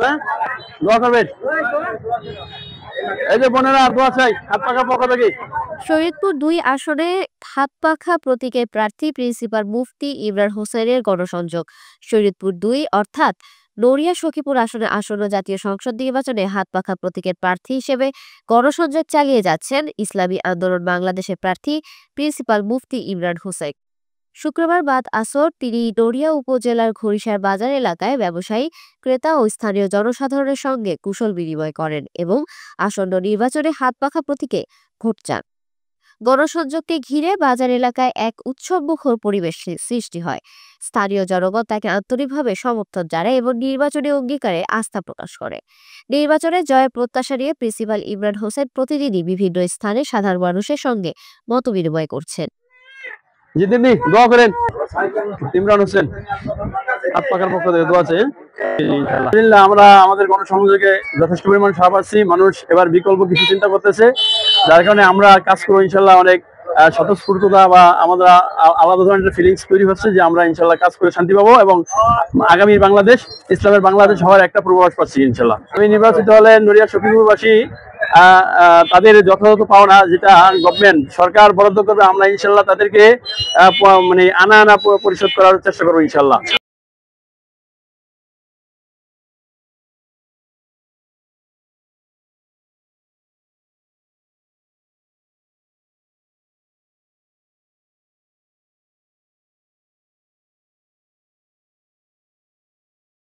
হ্যাঁ, দোয়া করবেন। এই যে বোনেরা দোয়া চাই হাত পাখা পক্ষ থেকে। শরীয়তপুর ২ আসনে হাতপাখা প্রতীকের প্রার্থী প্রিন্সিপাল মুফতি ইমরান হোসেনের গণসংযোগ। শরীয়তপুর ২ অর্থাৎ নড়িয়া সখীপুর আসনে আসন্ন জাতীয় সংসদ নির্বাচনে হাতপাখা প্রতীকের প্রার্থী হিসেবে গণসংযোগ চালিয়ে যাচ্ছেন ইসলামী আন্দোলন বাংলাদেশের প্রার্থী প্রিন্সিপাল মুফতি ইমরান হোসেন। শুক্রবার বাদ আসর তিনি নড়িয়া উপজেলার ঘড়িসার বাজার এলাকায় ব্যবসায়ী, ক্রেতা ও স্থানীয় জনসাধারণের সঙ্গে কুশল বিনিময় করেন এবং আসন্ন নির্বাচনে হাতপাখা প্রতীকে ভোট চান। গণসংযোগকে ঘিরে বাজার এলাকায় এক উৎসবমুখর পরিবেশ সৃষ্টি হয়। স্থানীয় জনগণ তাকে আন্তরিকভাবে সমর্থন জানায় এবং নির্বাচনী অঙ্গীকারে আস্থা প্রকাশ করে। নির্বাচনে জয়ের প্রত্যাশা নিয়ে প্রিন্সিপাল ইমরান হোসেন প্রতিদিনই বিভিন্ন স্থানে সাধারণ মানুষের সঙ্গে মতবিনিময় করছেন। জি দিদি দোয়া করেন। ইমরান হোসেন হাত পাখার পক্ষ থেকে দোয়া আছে। আলহামদুলিল্লাহ আমরা আমাদের গণসংযোগে যথেষ্ট পরিমাণ সাড়া পাচ্ছি। মানুষ এবার বিকল্প কিছু চিন্তা করতেছে, যার কারণে আমরা কাজ করবো ইনশাল্লাহ। অনেক স্বতঃস্ফূর্ততা বা আমাদের আলাদা ধরনের ফিলিংস তৈরি হচ্ছে যে আমরা ইনশাল্লাহ কাজ করে শান্তি পাবো এবং আগামী বাংলাদেশ, ইসলামের বাংলাদেশ হওয়ার একটা পূর্বাভাস পাচ্ছি ইনশাল্লাহ। আমি নির্বাচিত হলে নড়িয়া সখীপুরবাসী তাদের যথাযথ পাওনা যেটা গভর্নমেন্ট সরকার বরাদ্দ করবে, আমরা ইনশাল্লাহ তাদেরকে মানে আনা পরিশোধ করার চেষ্টা করবো ইনশাল্লাহ।